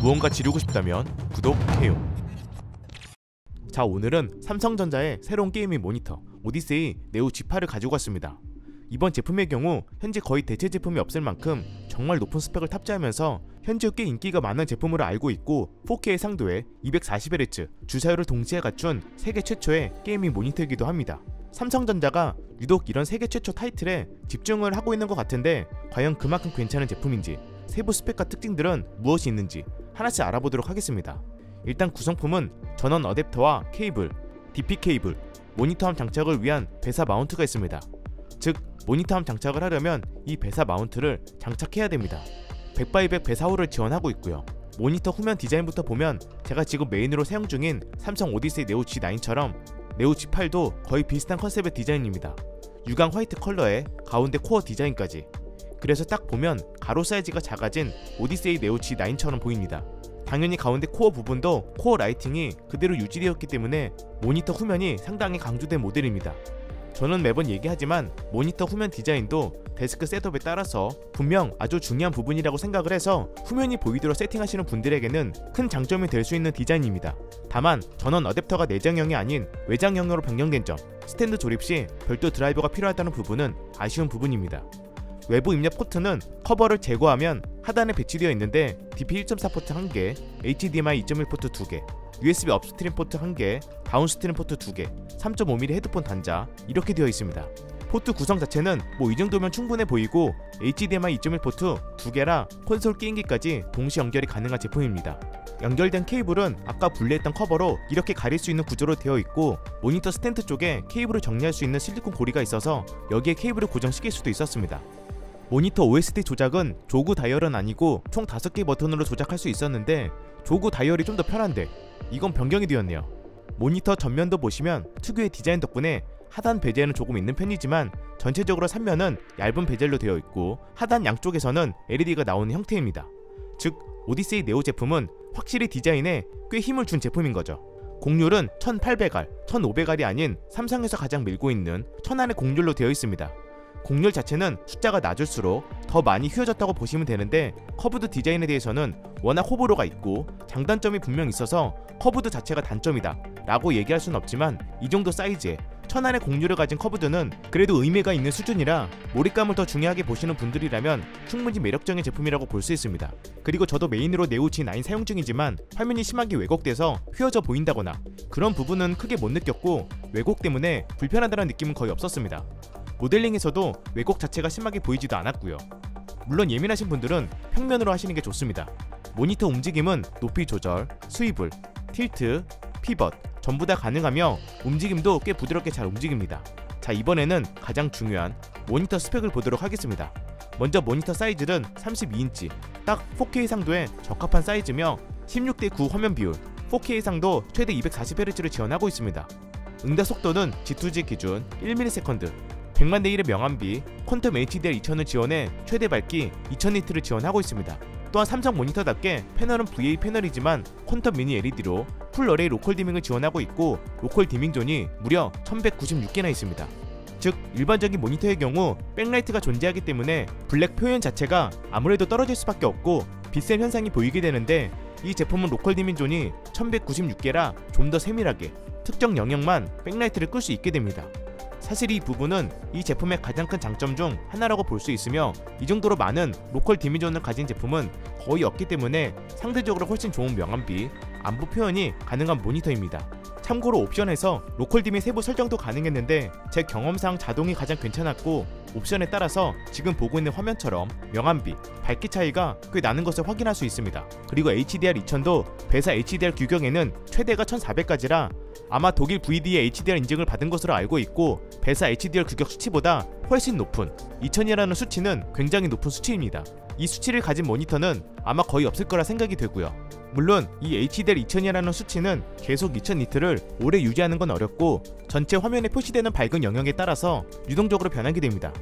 무언가 지르고 싶다면 구독해요. 자, 오늘은 삼성전자의 새로운 게이밍 모니터 오디세이 네오 G8을 가지고 왔습니다. 이번 제품의 경우 현재 거의 대체 제품이 없을 만큼 정말 높은 스펙을 탑재하면서 현재 꽤 인기가 많은 제품으로 알고 있고 4K 상도에 240Hz 주사율을 동시에 갖춘 세계 최초의 게이밍 모니터이기도 합니다. 삼성전자가 유독 이런 세계 최초 타이틀에 집중을 하고 있는 것 같은데 과연 그만큼 괜찮은 제품인지 세부 스펙과 특징들은 무엇이 있는지 하나씩 알아보도록 하겠습니다. 일단 구성품은 전원 어댑터와 케이블, DP 케이블, 모니터암 장착을 위한 배사 마운트가 있습니다. 즉 모니터암 장착을 하려면 이 배사 마운트를 장착해야 됩니다. 100x100 배사호를 지원하고 있고요. 모니터 후면 디자인부터 보면 제가 지금 메인으로 사용 중인 삼성 오디세이 네오 G9처럼 네오 G8도 거의 비슷한 컨셉의 디자인입니다. 유광 화이트 컬러에 가운데 코어 디자인까지. 그래서 딱 보면 가로 사이즈가 작아진 오디세이 네오 G9처럼 보입니다. 당연히 가운데 코어 부분도 코어 라이팅이 그대로 유지되었기 때문에 모니터 후면이 상당히 강조된 모델입니다. 저는 매번 얘기하지만 모니터 후면 디자인도 데스크 셋업에 따라서 분명 아주 중요한 부분이라고 생각을 해서 후면이 보이도록 세팅하시는 분들에게는 큰 장점이 될 수 있는 디자인입니다. 다만 전원 어댑터가 내장형이 아닌 외장형으로 변경된 점, 스탠드 조립 시 별도 드라이버가 필요하다는 부분은 아쉬운 부분입니다. 외부 입력 포트는 커버를 제거하면 하단에 배치되어 있는데 DP 1.4 포트 1개, HDMI 2.1 포트 2개, USB 업스트림 포트 1개, 다운스트림 포트 2개, 3.5mm 헤드폰 단자 이렇게 되어 있습니다. 포트 구성 자체는 이 정도면 충분해 보이고 HDMI 2.1 포트 2개라 콘솔 게임기까지 동시 연결이 가능한 제품입니다. 연결된 케이블은 아까 분리했던 커버로 이렇게 가릴 수 있는 구조로 되어 있고 모니터 스탠드 쪽에 케이블을 정리할 수 있는 실리콘 고리가 있어서 여기에 케이블을 고정시킬 수도 있었습니다. 모니터 OSD 조작은 조그 다이얼은 아니고 총 5개 버튼으로 조작할 수 있었는데 조그 다이얼이 좀 더 편한데 이건 변경이 되었네요. 모니터 전면도 보시면 특유의 디자인 덕분에 하단 베젤은 조금 있는 편이지만 전체적으로 3면은 얇은 베젤로 되어 있고 하단 양쪽에서는 LED가 나오는 형태입니다. 즉 오디세이 네오 제품은 확실히 디자인에 꽤 힘을 준 제품인 거죠. 곡률은 1800R, 1500R이 아닌 삼성에서 가장 밀고 있는 1000R의 곡률로 되어 있습니다. 곡률 자체는 숫자가 낮을수록 더 많이 휘어졌다고 보시면 되는데 커브드 디자인에 대해서는 워낙 호불호가 있고 장단점이 분명 있어서 커브드 자체가 단점이다 라고 얘기할 순 없지만 이 정도 사이즈에 1000R의 곡률을 가진 커브드는 그래도 의미가 있는 수준이라 몰입감을 더 중요하게 보시는 분들이라면 충분히 매력적인 제품이라고 볼 수 있습니다. 그리고 저도 메인으로 네오 G9 사용 중이지만 화면이 심하게 왜곡돼서 휘어져 보인다거나 그런 부분은 크게 못 느꼈고 왜곡 때문에 불편하다는 느낌은 거의 없었습니다. 모델링에서도 왜곡 자체가 심하게 보이지도 않았고요. 물론 예민하신 분들은 평면으로 하시는 게 좋습니다. 모니터 움직임은 높이 조절, 스위블, 틸트, 피벗 전부 다 가능하며 움직임도 꽤 부드럽게 잘 움직입니다. 자, 이번에는 가장 중요한 모니터 스펙을 보도록 하겠습니다. 먼저 모니터 사이즈는 32인치, 딱 4K 상도에 적합한 사이즈며 16:9 화면 비율, 4K 상도 최대 240Hz를 지원하고 있습니다. 응답 속도는 G2G 기준 1ms, 100만 대 1의 명암비, 퀀텀 HDR 2000을 지원해 최대 밝기 2000니트를 지원하고 있습니다. 또한 삼성 모니터답게 패널은 VA 패널이지만 퀀텀 미니 LED로 풀 어레이 로컬 디밍을 지원하고 있고 로컬 디밍 존이 무려 1196개나 있습니다. 즉 일반적인 모니터의 경우 백라이트가 존재하기 때문에 블랙 표현 자체가 아무래도 떨어질 수밖에 없고 빛샘 현상이 보이게 되는데 이 제품은 로컬 디밍 존이 1196개라 좀 더 세밀하게 특정 영역만 백라이트를 끌 수 있게 됩니다. 사실 이 부분은 이 제품의 가장 큰 장점 중 하나라고 볼 수 있으며 이 정도로 많은 로컬 디미존을 가진 제품은 거의 없기 때문에 상대적으로 훨씬 좋은 명암비, 안부 표현이 가능한 모니터입니다. 참고로 옵션에서 로컬 디미 세부 설정도 가능했는데 제 경험상 자동이 가장 괜찮았고 옵션에 따라서 지금 보고 있는 화면처럼 명암비, 밝기 차이가 꽤 나는 것을 확인할 수 있습니다. 그리고 HDR 2000도 배사 HDR 규격에는 최대가 1400까지라 아마 독일 VD의 HDR 인증을 받은 것으로 알고 있고 배사 HDR 규격 수치보다 훨씬 높은 2000이라는 수치는 굉장히 높은 수치입니다. 이 수치를 가진 모니터는 아마 거의 없을 거라 생각이 되고요. 물론 이 HDR 2000이라는 수치는 계속 2000니트를 오래 유지하는 건 어렵고 전체 화면에 표시되는 밝은 영역에 따라서 유동적으로 변하게 됩니다.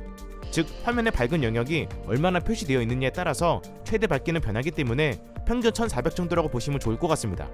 즉 화면의 밝은 영역이 얼마나 표시되어 있느냐에 따라서 최대 밝기는 변하기 때문에 평균 1400 정도라고 보시면 좋을 것 같습니다.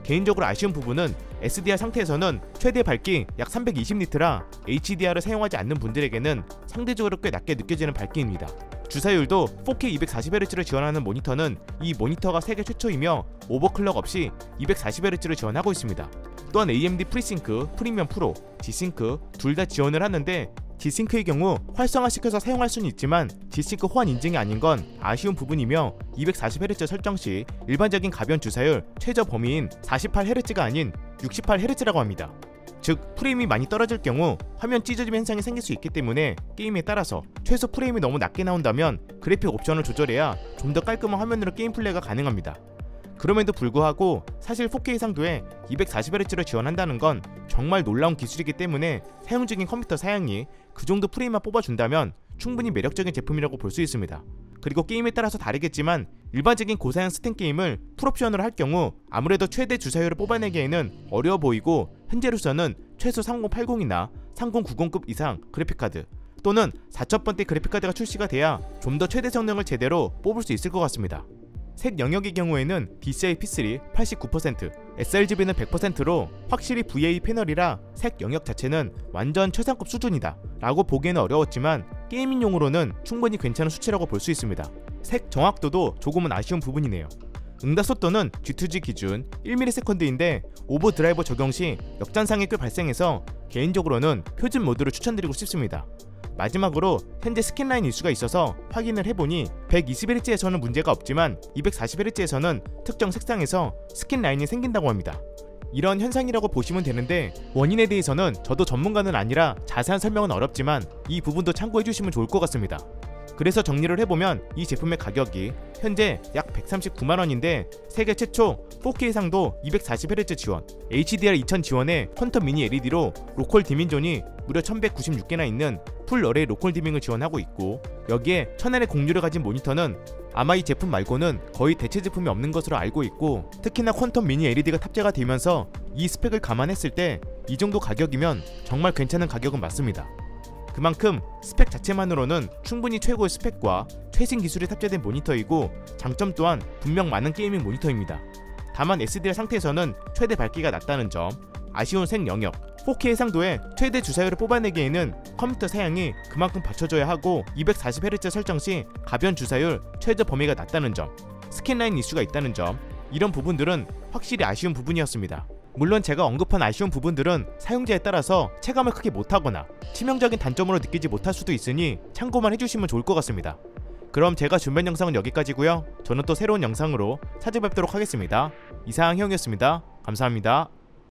개인적으로 아쉬운 부분은 SDR 상태에서는 최대 밝기 약 320니트라 HDR을 사용하지 않는 분들에게는 상대적으로 꽤 낮게 느껴지는 밝기입니다. 주사율도 4K 240Hz를 지원하는 모니터는 이 모니터가 세계 최초이며 오버클럭 없이 240Hz를 지원하고 있습니다. 또한 AMD FreeSync, 프리미엄 프로, G-Sync 둘 다 지원을 하는데 G-Sync의 경우 활성화시켜서 사용할 수는 있지만 G-Sync 호환 인증이 아닌 건 아쉬운 부분이며 240Hz 설정 시 일반적인 가변 주사율 최저 범위인 48Hz가 아닌 68Hz라고 합니다. 즉 프레임이 많이 떨어질 경우 화면 찢어짐 현상이 생길 수 있기 때문에 게임에 따라서 최소 프레임이 너무 낮게 나온다면 그래픽 옵션을 조절해야 좀 더 깔끔한 화면으로 게임 플레이가 가능합니다. 그럼에도 불구하고 사실 4K 해상도에 240Hz를 지원한다는 건 정말 놀라운 기술이기 때문에 사용 중인 컴퓨터 사양이 그 정도 프레임만 뽑아준다면 충분히 매력적인 제품이라고 볼 수 있습니다. 그리고 게임에 따라서 다르겠지만 일반적인 고사양 스팀 게임을 풀옵션으로 할 경우 아무래도 최대 주사율을 뽑아내기에는 어려워 보이고 현재로서는 최소 3080이나 3090급 이상 그래픽카드 또는 4000번대 그래픽카드가 출시가 돼야 좀 더 최대 성능을 제대로 뽑을 수 있을 것 같습니다. 색 영역의 경우에는 DCI P3 89%, sRGB는 100%로 확실히 VA 패널이라 색 영역 자체는 완전 최상급 수준이다 라고 보기에는 어려웠지만 게이밍용으로는 충분히 괜찮은 수치라고 볼 수 있습니다. 색 정확도도 조금은 아쉬운 부분이네요. 응답속도는 G2G 기준 1ms/s인데 오버드라이버 적용 시 역전상이 꽤 발생해서 개인적으로는 표준 모드를 추천드리고 싶습니다. 마지막으로 현재 스캔라인 이슈가 있어서 확인을 해보니 120Hz에서는 문제가 없지만 240Hz에서는 특정 색상에서 스캔라인이 생긴다고 합니다. 이런 현상이라고 보시면 되는데 원인에 대해서는 저도 전문가는 아니라 자세한 설명은 어렵지만 이 부분도 참고해주시면 좋을 것 같습니다. 그래서 정리를 해보면 이 제품의 가격이 현재 약 139만원인데 세계 최초 4K 해상도 240Hz 지원, HDR2000 지원의 퀀텀 미니 LED로 로컬 디밍존이 무려 1196개나 있는 풀 어레이 로컬 디밍을 지원하고 있고 여기에 1000L의 공유를 가진 모니터는 아마 이 제품 말고는 거의 대체 제품이 없는 것으로 알고 있고 특히나 퀀텀 미니 LED가 탑재가 되면서 이 스펙을 감안했을 때 이 정도 가격이면 정말 괜찮은 가격은 맞습니다. 그만큼 스펙 자체만으로는 충분히 최고의 스펙과 최신 기술이 탑재된 모니터이고 장점 또한 분명 많은 게이밍 모니터입니다. 다만 SDR 상태에서는 최대 밝기가 낮다는 점, 아쉬운 색 영역, 4K 해상도에 최대 주사율을 뽑아내기에는 컴퓨터 사양이 그만큼 받쳐줘야 하고 240Hz 설정 시 가변 주사율 최저 범위가 낮다는 점, 스캔라인 이슈가 있다는 점, 이런 부분들은 확실히 아쉬운 부분이었습니다. 물론 제가 언급한 아쉬운 부분들은 사용자에 따라서 체감을 크게 못하거나 치명적인 단점으로 느끼지 못할 수도 있으니 참고만 해주시면 좋을 것 같습니다. 그럼 제가 준비한 영상은 여기까지고요. 저는 또 새로운 영상으로 찾아뵙도록 하겠습니다. 이상 형이었습니다. 감사합니다.